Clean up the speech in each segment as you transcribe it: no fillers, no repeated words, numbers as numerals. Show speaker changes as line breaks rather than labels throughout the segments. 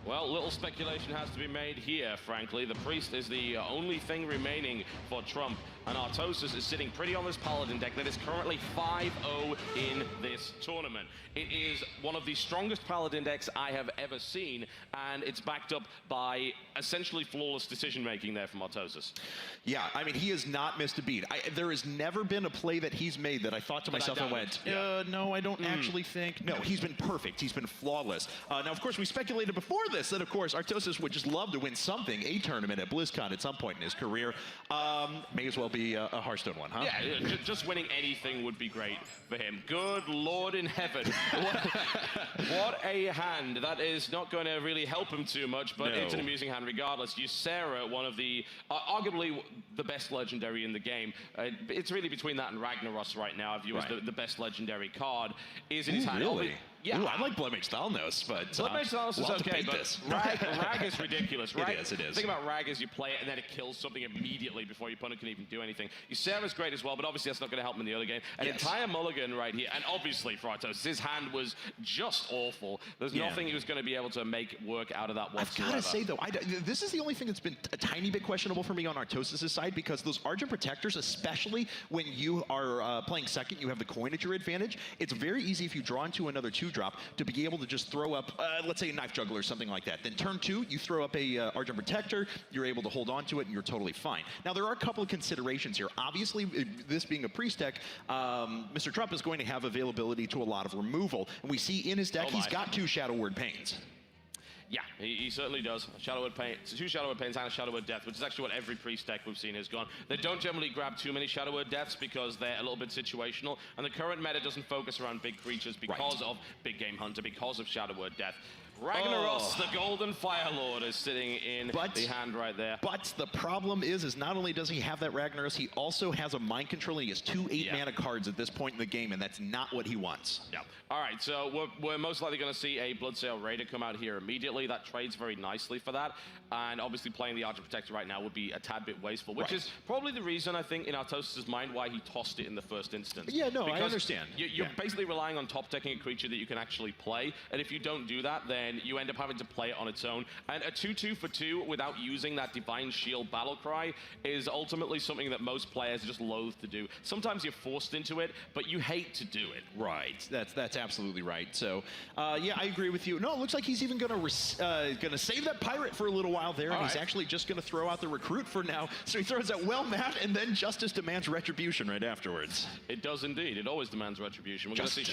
Well, little speculation has to be made here, frankly. The Priest is the only thing remaining for Trump, and Artosis is sitting pretty on this Paladin deck that is currently 5-0 in this tournament. It is one of the strongest Paladin decks I have ever seen, and it's backed up by essentially flawless decision-making there from Artosis.
Yeah, I mean, he has not missed a beat. There has never been a play that he's made that I thought to myself and went, no, I don't actually think. No, he's been perfect. He's been flawless. Now, of course, we speculated before this that, of course, Artosis would just love to win something, a tournament at Blizzcon at some point in his career. May as well be a Hearthstone one, huh?
Yeah, just winning anything would be great for him. Good Lord in heaven. What a hand. That is not going to really help him too much, but it's an amusing hand regardless. Ysera, one of the, arguably the best legendary in the game. It's really between that and Ragnaros right now, I view as the best legendary card, is in his hand.
Really?
Yeah.
Ooh, I like Bloodmage Thalnos, but
Bloodmage Thalnos is okay, but Rag is ridiculous, right?
It is.
The thing about Rag is you play it and then it kills something immediately before your opponent can even do anything. Ysera's great as well, but obviously that's not going to help him in the other game. An entire mulligan right here, and obviously for Artosis, his hand was just awful. There's nothing he was going to be able to make work out of that whatsoever.
I've got to say, though, this is the only thing that's been a tiny bit questionable for me on Artosis' side, because those Argent Protectors, especially when you are playing second, you have the coin at your advantage. It's very easy if you draw into another 2-drop to be able to just throw up, let's say a Knife Juggler or something like that. Then turn 2, you throw up a Argent Protector, you're able to hold on to it, and you're totally fine. Now, there are a couple of considerations here. Obviously, this being a Priest deck, Mr. Trump is going to have availability to a lot of removal. And we see in his deck, he's got 2 Shadow Word Pains.
Yeah, he certainly does. Shadow Word Pain, 2 Shadow Word Pains and a Shadow Word Death, which is actually what every Priest deck we've seen has gone. They don't generally grab too many Shadow Word Deaths because they're a little bit situational, and the current meta doesn't focus around big creatures because of Big Game Hunter, because of Shadow Word Death. Ragnaros, the Golden Fire Lord, is sitting in the hand right there.
But the problem is not only does he have that Ragnaros, he also has a Mind Control, and he has 2 8-mana cards at this point in the game, and that's not what he wants.
Yeah. All right, so we're most likely going to see a Bloodsail Raider come out here immediately. That trades very nicely for that, and obviously playing the Argent Protector right now would be a tad bit wasteful, which is probably the reason, I think, in Artosis' mind why he tossed it in the first instance.
Yeah, no, I understand.
You're basically relying on top-decking a creature that you can actually play, and if you don't do that, then you end up having to play it on its own. And a 2-2 for 2 without using that Divine Shield battle cry is ultimately something that most players just loathe to do. Sometimes you're forced into it, but you hate to do it.
Right. That's absolutely right. So, yeah, I agree with you. No, it looks like he's even gonna save that Pirate for a little while there, and he's actually just gonna throw out the Recruit for now. So he throws out Well Matt, and then Justice demands Retribution right afterwards.
It does indeed. It always demands Retribution. We're going to see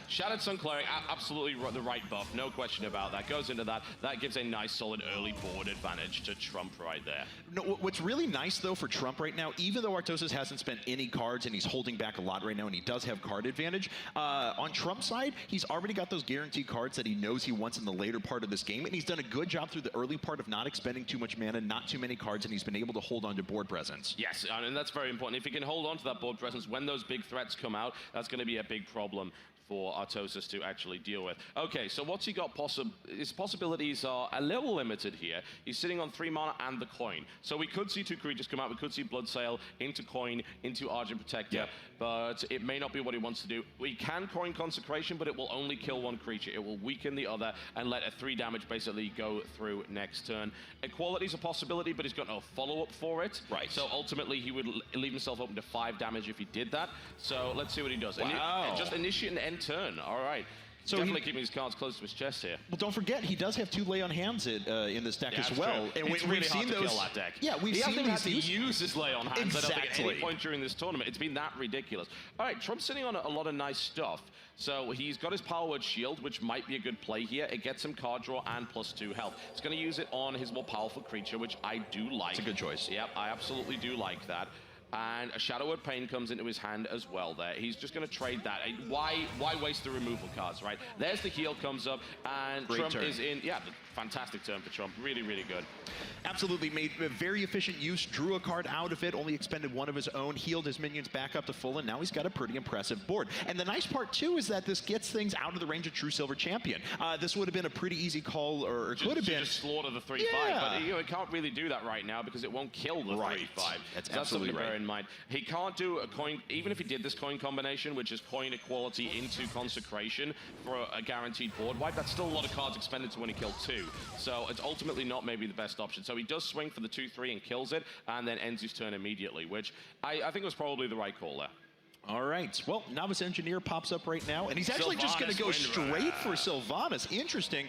Shattered Sun Cleric, absolutely the right buff, no question about that. Goes into that. That gives a nice, solid early board advantage to Trump right there.
No, what's really nice, though, for Trump right now, even though Artosis hasn't spent any cards and he's holding back a lot right now and he does have card advantage, on Trump's side, he's already got those guaranteed cards that he knows he wants in the later part of this game, and he's done a good job through the early part of not expending too much mana, not too many cards, and he's been able to hold on to board presence.
Yes, and that's very important. If he can hold on to that board presence when those big threats come out, that's going to be a big problem for Artosis to actually deal with. Okay, so what's he got? His possibilities are a little limited here. He's sitting on 3 mana and the coin. So we could see 2 creatures come out. We could see Bloodsail into coin, into Argent Protector, but it may not be what he wants to do. We can coin Consecration, but it will only kill 1 creature. It will weaken the other and let a 3 damage basically go through next turn. Equality's a possibility, but he's got no follow-up for it.
Right.
So ultimately, he would leave himself open to 5 damage if he did that. So let's see what he does.
Wow.
Just initiate and end turn. All right. So definitely keeping his cards close to his chest here.
Well, don't forget, he does have 2 Lay on Hands in this deck as well.
True. And we've seen those. Kill that deck.
Yeah, we've seen
hasn't had to use his Lay on Hands I don't think, at any point during this tournament. It's been that ridiculous. All right, Trump's sitting on a lot of nice stuff. So he's got his Power Word Shield, which might be a good play here. It gets him card draw and +2 health. He's going to use it on his more powerful creature, which I do like.
It's a good choice.
Yep, I absolutely do like that. And a Shadow Word Pain comes into his hand as well there. He's just going to trade that. Why waste the removal cards, right? There's the heal comes up, and Trump is in. Yeah, fantastic turn for Trump. Really, really good.
Absolutely, made a very efficient use, drew a card out of it, only expended 1 of his own, healed his minions back up to full, and now he's got a pretty impressive board. And the nice part, too, is that this gets things out of the range of True Silver Champion. This would have been a pretty easy call, or it could have been.
Just slaughter the 3/5, but it can't really do that right now because it won't kill the 3/5.
That's absolutely right.
in mind. He can't do a coin, even if he did this coin combination, which is coin equality into consecration for a guaranteed board wipe, that's still a lot of cards expended to when he killed 2. So it's ultimately not maybe the best option. So he does swing for the 2-3 and kills it, and then ends his turn immediately, which I think was probably the right call there.
All right. Well, Novice Engineer pops up right now, and he's actually just going to go straight for Sylvanas. Interesting,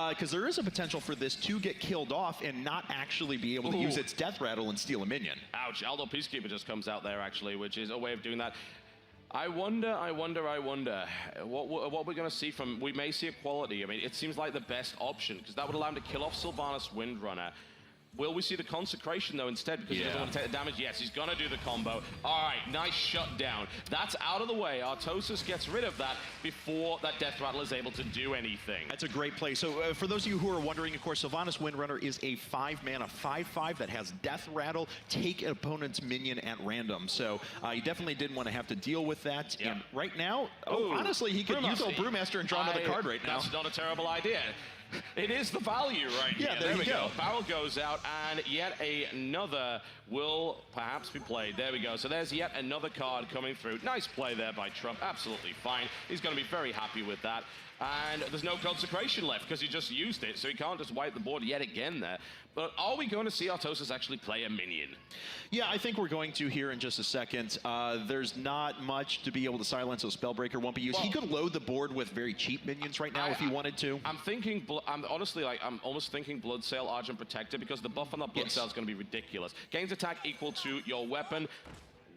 because there is a potential for this to get killed off and not actually be able to use its Death Rattle and steal a minion.
Ouch. Aldo Peacekeeper just comes out there, actually, which is a way of doing that. I wonder what we're going to see from... We may see equality. I mean, it seems like the best option, because that would allow him to kill off Sylvanas Windrunner. Will we see the consecration, though, instead, because he doesn't want to take the damage? Yes, he's going to do the combo. All right, nice shutdown. That's out of the way. Artosis gets rid of that before that Death Rattle is able to do anything.
That's a great play. So for those of you who are wondering, of course, Sylvanas Windrunner is a 5-mana 5/5 that has Death Rattle, take an opponent's minion at random. So you definitely didn't want to have to deal with that.
Yep.
And right now, honestly, he could use a Brewmaster and draw another card right now.
That's not a terrible idea. It is the value right here.
There we go.
Barrel goes out, and yet another will perhaps be played. There we go. So there's yet another card coming through. Nice play there by Trump. Absolutely fine. He's going to be very happy with that. And there's no consecration left because he just used it, so he can't just wipe the board yet again there. But are we going to see Artosis actually play a minion?
Yeah, I think we're going to here in just a second. There's not much to be able to silence, so Spellbreaker won't be used. He could load the board with very cheap minions right now if he wanted to.
I'm thinking, I'm almost thinking Bloodsail, Argent Protector, because the buff on that Bloodsail is going to be ridiculous. Gains attack equal to your weapon.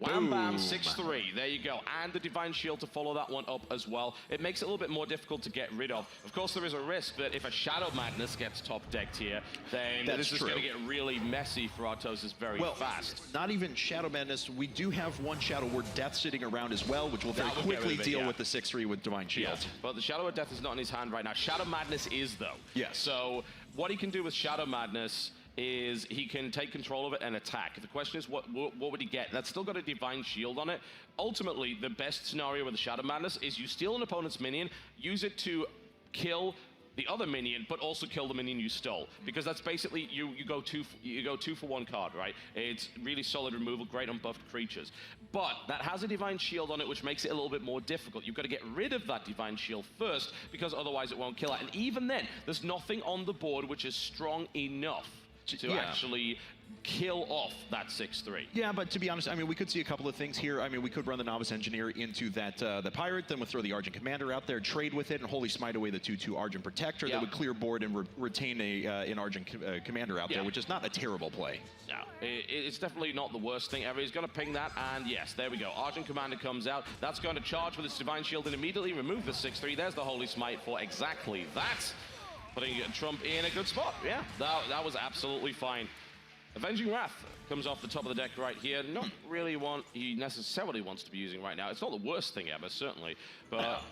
Wham bam, 6-3. There you go. And the Divine Shield to follow that one up as well. It makes it a little bit more difficult to get rid of. Of course, there is a risk that if a Shadow Madness gets top decked here, then this is going to get really messy for Artosis very fast.
Not even Shadow Madness. We do have one Shadow Word Death sitting around as well, which will very quickly deal with the 6-3 with Divine Shield.
Yes, but the Shadow Word Death is not in his hand right now. Shadow Madness is, though.
Yes.
So what he can do with Shadow Madness is he can take control of it and attack. The question is, what would he get? That's still got a Divine Shield on it. Ultimately, the best scenario with the Shadow Madness is you steal an opponent's minion, use it to kill the other minion, but also kill the minion you stole. Because that's basically, you go two for one card, right? It's really solid removal, great on buffed creatures. But that has a Divine Shield on it, which makes it a little bit more difficult. You've got to get rid of that Divine Shield first, because otherwise it won't kill it. And even then, there's nothing on the board which is strong enough to actually kill off that 6-3.
Yeah, but to be honest, I mean, we could see a couple of things here. I mean, we could run the Novice Engineer into that the Pirate, then we'll throw the Argent Commander out there, trade with it, and Holy Smite away the 2/2 Argent Protector that would clear board and retain an Argent Commander out there, which is not a terrible play.
No, it's definitely not the worst thing ever. He's going to ping that, and yes, there we go. Argent Commander comes out. That's going to charge with its Divine Shield and immediately remove the 6-3. There's the Holy Smite for exactly that. Putting Trump in a good spot. Yeah, that was absolutely fine. Avenging Wrath comes off the top of the deck right here. Not really one he necessarily wants to be using right now. It's not the worst thing ever, certainly. But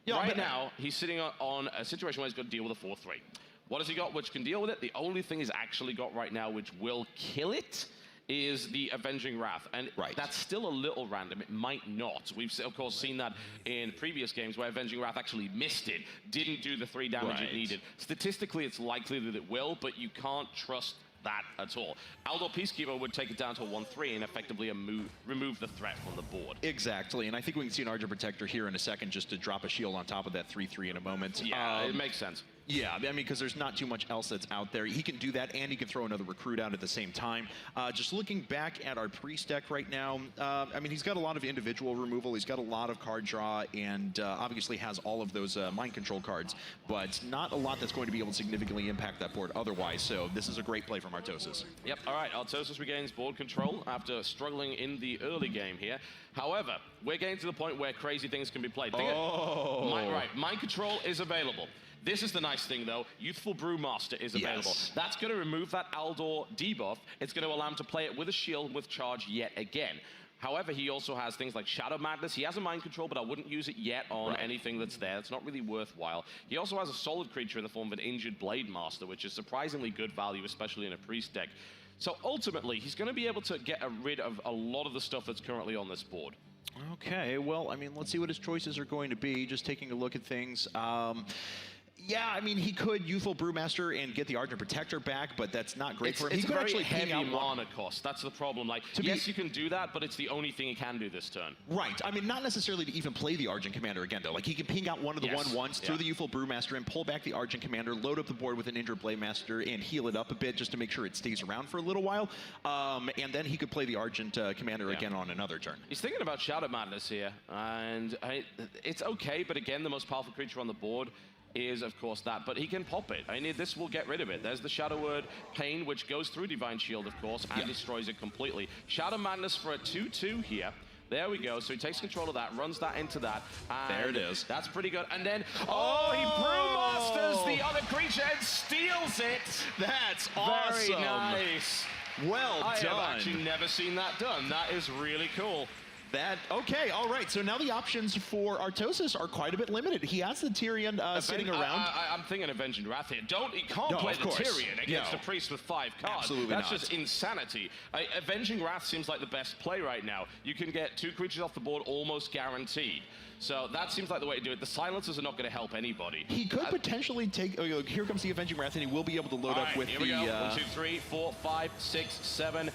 right now, he's sitting on a situation where he's got to deal with a 4-3. What has he got which can deal with it? The only thing he's actually got right now which will kill it is the Avenging Wrath, and that's still a little random. It might not. We've, of course, seen that in previous games where Avenging Wrath actually missed it, didn't do the 3 damage it needed. Statistically, it's likely that it will, but you can't trust that at all. Aldo Peacekeeper would take it down to a 1-3 and effectively remove the threat from the board.
Exactly, and I think we can see an Argent Protector here in a second just to drop a shield on top of that 3-3 in a moment.
Yeah, it makes sense.
Yeah, I mean, because there's not too much else that's out there. He can do that, and he can throw another recruit out at the same time. Just looking back at our priest deck right now, I mean, he's got a lot of individual removal. He's got a lot of card draw, and obviously has all of those mind control cards, but not a lot that's going to be able to significantly impact that board otherwise. So this is a great play from Artosis.
Yep, all right, Artosis regains board control after struggling in the early game here. However, we're getting to the point where crazy things can be played. Mind control is available. This is the nice thing, though. Youthful Brewmaster is available.
Yes.
That's going to remove that Aldor debuff. It's going to allow him to play it with a shield with charge yet again. However, he also has things like Shadow Madness. He has a mind control, but I wouldn't use it yet on anything that's there. It's not really worthwhile. He also has a solid creature in the form of an Injured Blade Master, which is surprisingly good value, especially in a priest deck. So ultimately, he's going to be able to get rid of a lot of the stuff that's currently on this board.
Yeah, I mean, he could Youthful Brewmaster and get the Argent Protector back, but that's not great for him.
It's
He
a
could
very
actually
heavy
ping out
mana cost. That's the problem. Like, yes, you can do that, but it's the only thing he can do this turn.
Right. I mean, not necessarily to even play the Argent Commander again, though. Like, he can ping out one of the 1/1s, throw the Youthful Brewmaster and pull back the Argent Commander, load up the board with an Injured Blade Master, and heal it up a bit just to make sure it stays around for a little while. And then he could play the Argent Commander again on another turn.
He's thinking about Shadow Madness here, and it's okay, but again, the most powerful creature on the board is, of course, that. But he can pop it. I mean, this will get rid of it. There's the Shadow Word Pain, which goes through Divine Shield, of course, and destroys it completely. Shadow Madness for a 2/2 here. There we go. So he takes control of that, runs that into that. And
there it is.
That's pretty good. And then, he Brewmasters the other creature and steals it.
That's awesome.
Very nice.
Well done.
I have actually never seen that done. That is really cool.
Okay, all right. So now the options for Artosis are quite a bit limited. He has the Tyrion sitting around.
I'm thinking Avenging Wrath here. He can't play the Tyrion against a priest with 5 cards.
Absolutely
That's
not.
just insanity. Avenging Wrath seems like the best play right now. You can get 2 creatures off the board almost guaranteed. So that seems like the way to do it. The silencers are not going to help anybody.
He could potentially take. Here comes the Avenging Wrath, and he will be able to load up with
here we go. 1, 2, 3, 4, 5, 6, 7.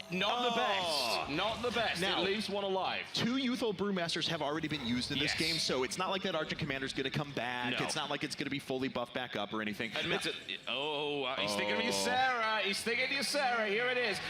Not the best. Not the best.
Now,
it leaves one alive.
2 Youthful Brewmasters have already been used in this game, so it's not like that Argent Commander's going to come back. It's not like it's going to be fully buffed back up or anything.
Admits it. He's thinking of Ysera. He's thinking of Ysera. Here it is.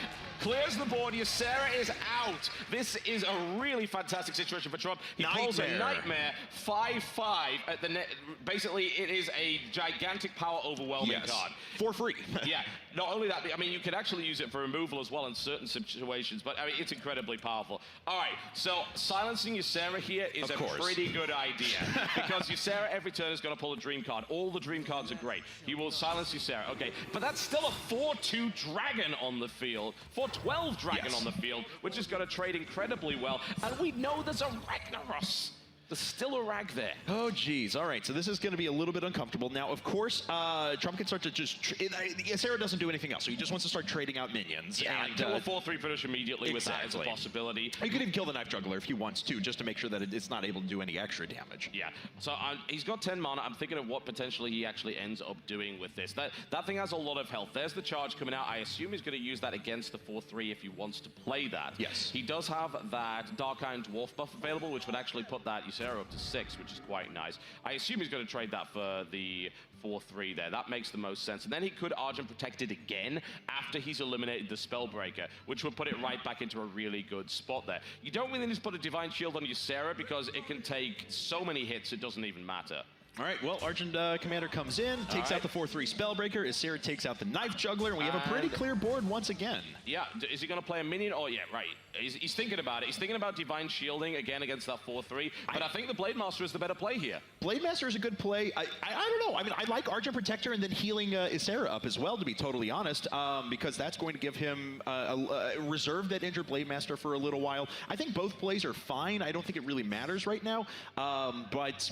Clears the board. Ysera is out. This is a really fantastic situation for Trump. He pulls a Nightmare 5/5 at the net. Basically, it is a gigantic power overwhelming card.
For free.
Yeah. Not only that, I mean, you can actually use it for removal as well in certain situations, but I mean, it's incredibly powerful. All right, so silencing Ysera here is a pretty good idea because Ysera every turn is going to pull a dream card. All the dream cards are great. He will silence Ysera. Okay, but that's still a 4/2 dragon on the field, 4/12 dragon on the field, which is going to trade incredibly well. And we know there's a Ragnaros. There's still a rag there.
Oh, geez. All right, so this is going to be a little bit uncomfortable. Now, of course, Trump can start to just... Ysera doesn't do anything else, so he just wants to start trading out minions.
Yeah,
and
kill a 4/3 finish immediately with that as a possibility.
He could even kill the Knife Juggler if he wants to, just to make sure that it's not able to do any extra damage.
Yeah, so he's got 10 mana. I'm thinking of what potentially he actually ends up doing with this. That thing has a lot of health. There's the charge coming out. I assume he's going to use that against the 4/3 if he wants to play that.
Yes.
He does have that Dark Iron Dwarf buff available, which would actually put that Ysera up to 6, which is quite nice. I assume he's going to trade that for the 4/3 there. That makes the most sense. And then he could Argent Protect it again after he's eliminated the Spellbreaker, which would put it right back into a really good spot there. You don't really need to put a Divine Shield on Ysera because it can take so many hits it doesn't even matter.
All right, well, Argent Commander comes in, takes out the 4/3 Spellbreaker. Ysera takes out the Knife Juggler, and we have a pretty clear board once again.
Yeah, is he going to play a minion? Oh, yeah, right. He's thinking about it. He's thinking about Divine Shielding again against that 4/3, but I think the Blade Master is the better play here.
Blade Master is a good play. I don't know. I mean, I like Argent Protector and then healing Ysera up as well, to be totally honest, because that's going to give him reserve that Injured Blade Master for a little while. I think both plays are fine. I don't think it really matters right now, but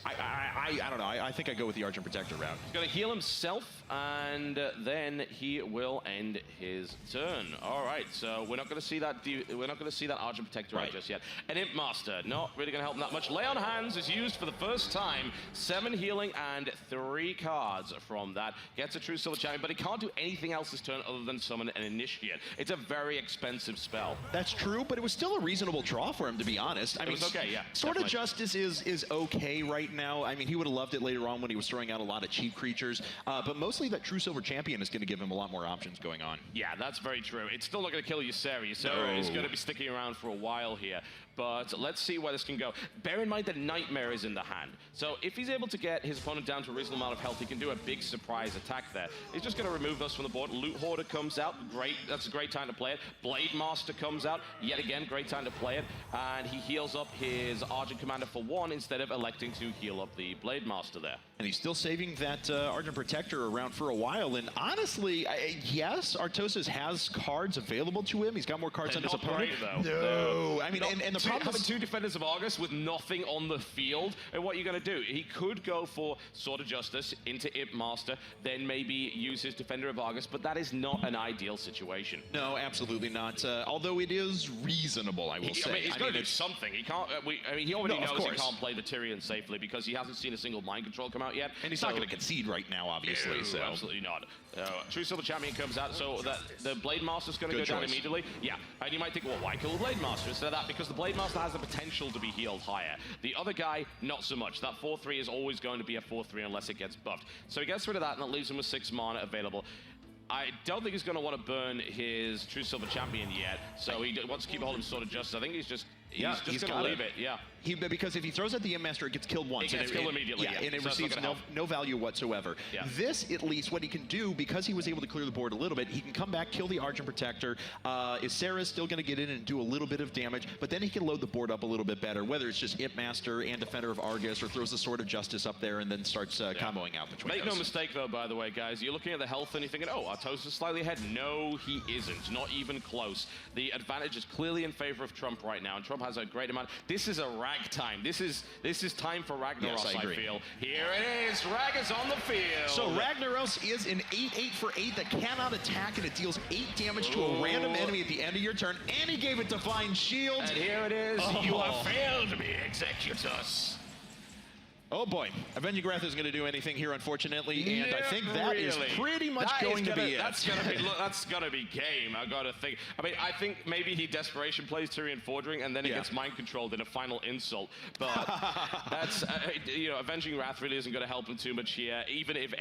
I don't know. I think I go with the Argent Protector route.
He's going to heal himself, and then he will end his turn. All right, so we're not going to see that. We're not going to see that Argent Protector out just yet. An Imp Master, not really going to help him that much. Lay on Hands is used for the first time. 7 healing and 3 cards from that. Gets a True Silver Champion, but he can't do anything else this turn other than summon an Initiate. It's a very expensive spell.
That's true, but it was still a reasonable draw for him, to be honest. I mean,
it was okay, yeah.
Sword of Justice is okay right now. I mean, he would have loved it later on when he was throwing out a lot of cheap creatures, but mostly that True Silver Champion is going to give him a lot more options going on.
Yeah, that's very true. It's still not going to kill Ysera. Ysera is going to be sticking around for a while here. But let's see where this can go. Bear in mind that Nightmare is in the hand. So if he's able to get his opponent down to a reasonable amount of health, he can do a big surprise attack there. He's just going to remove those from the board. Loot Hoarder comes out. Great. That's a great time to play it. Blade Master comes out. Yet again, great time to play it. And he heals up his Argent Commander for 1 instead of electing to heal up the Blade Master there.
And he's still saving that Argent Protector around for a while. And honestly, yes, Artosis has cards available to him. He's got more cards on his opponent.
Great, though.
No. I mean, and the problem
having
is,
2 Defenders of Argus with nothing on the field, and what are you going to do? He could go for Sword of Justice into Imp Master, then maybe use his Defender of Argus, but that is not an ideal situation.
no, absolutely not. Although it is reasonable, I will say.
I mean, he's going to do something. He can't. I mean, he already knows he can't play the Tyrion safely because he hasn't seen a single mind control come out yet.
And he's not going to concede right now, obviously.
No,
so
absolutely not. True Silver Champion comes out, so the Blade Master's going to go down immediately. Yeah, and you might think, well, why kill the Blade Master instead of that? Because the Blade Master has the potential to be healed higher. The other guy, not so much. That 4-3 is always going to be a 4-3 unless it gets buffed. So he gets rid of that, and that leaves him with 6 mana available. I don't think he's going to want to burn his True Silver Champion yet, so he wants to keep a hold of Sword of Justice. I think he's just going to leave it, yeah.
Because if he throws at the Imp Master, it gets killed once.
It gets killed immediately, yeah.
And it
So
receives no value whatsoever.
Yeah.
This, at least, what he can do, because he was able to clear the board a little bit, he can come back, kill the Argent Protector. Sarah's still going to get in and do a little bit of damage, but then he can load the board up a little bit better, whether it's just Imp Master and Defender of Argus, or throws the Sword of Justice up there and then starts comboing out between
Make no mistake, though, by the way, guys, you're looking at the health and you're thinking, oh, Artosis is slightly ahead. No, he isn't. Not even close. The advantage is clearly in favor of Trump right now, and Trump has a great amount. This is a rag time. This is time for Ragnaros,
yes,
I feel. Here it is. Rag is on the field.
So Ragnaros is an 8/8 for 8 that cannot attack, and it deals 8 damage to a random enemy at the end of your turn, and he gave it Divine Shield.
And here it is. You have failed me, Executus.
Oh boy, Avenging Wrath isn't going to do anything here, unfortunately, and I think that is pretty much going to be it.
That's going to be game, I got to think. I mean, I think maybe he desperation plays Tyrion Fordring, and then he gets mind controlled in a final insult. But that's, Avenging Wrath really isn't going to help him too much here, even if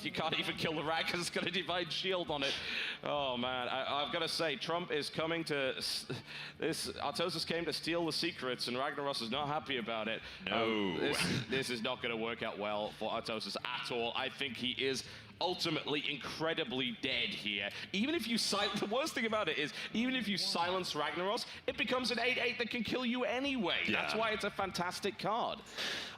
he can't even kill the Rag because it's got a Divine Shield on it. Oh man, I've got to say, Trump is coming to, Artosis came to steal the secrets, and Ragnaros is not happy about it.
No.
This is not going to work out well for Artosis at all. I think he is ultimately incredibly dead here. Even if you the worst thing about it is, even if you silence Ragnaros, it becomes an 8/8 that can kill you anyway. Yeah. That's why it's a fantastic card.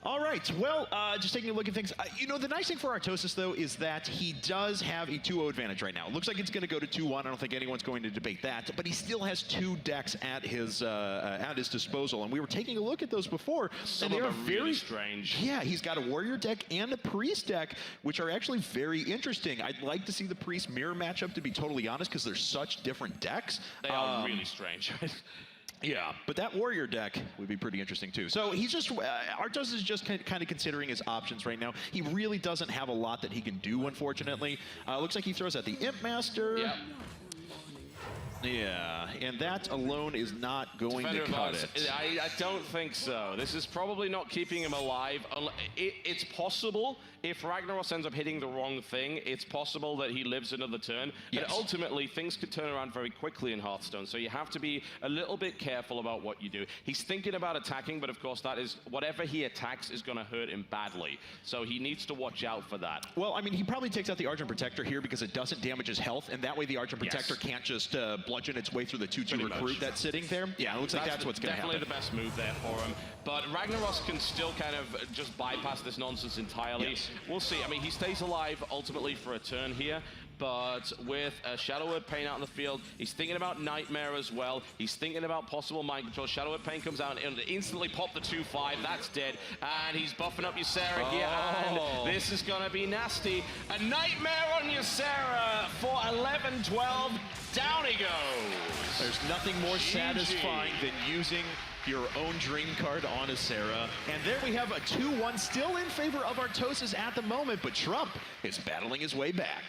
All right, well, just taking a look at things. The nice thing for Artosis, though, is that he does have a 2-0 advantage right now. It looks like it's going to go to 2-1. I don't think anyone's going to debate that, but he still has 2 decks at his disposal, and we were taking a look at those before.
Some of them are really strange.
Yeah, he's got a Warrior deck and a Priest deck, which are actually very interesting. I'd like to see the Priest mirror matchup, to be totally honest, because they're such different decks.
They are really strange.
Yeah, but that Warrior deck would be pretty interesting too. So he's just, Artosis is just kind of considering his options right now. He really doesn't have a lot that he can do, unfortunately. Looks like he throws at the Imp Master.
Yep.
Yeah, and that alone is not going to cut it.
I don't think so. This is probably not keeping him alive. It's possible if Ragnaros ends up hitting the wrong thing, it's possible that he lives another turn. Yes. And ultimately, things could turn around very quickly in Hearthstone, so you have to be a little bit careful about what you do. He's thinking about attacking, but of course, that is whatever he attacks is going to hurt him badly. So he needs to watch out for that.
Well, I mean, he probably takes out the Argent Protector here because it doesn't damage his health, and that way the Argent Protector can't just bludgeon its way through the 2/2 recruit that's sitting there. Yeah, it looks like that's what's going to happen.
Definitely the best move there for him. But Ragnaros can still kind of just bypass this nonsense entirely. Yes. We'll see. I mean, he stays alive ultimately for a turn here, but with a Shadow Word Pain out in the field, he's thinking about Nightmare as well. He's thinking about possible mind control. Shadow Word Pain comes out and instantly pop the 2/5. That's dead. And he's buffing up Ysera here, and this is going to be nasty. A Nightmare on Ysera for 11-12. Down he goes.
There's nothing more satisfying than using your own dream card on Ysera. And there we have a 2-1 still in favor of Artosis at the moment, but Trump is battling his way back.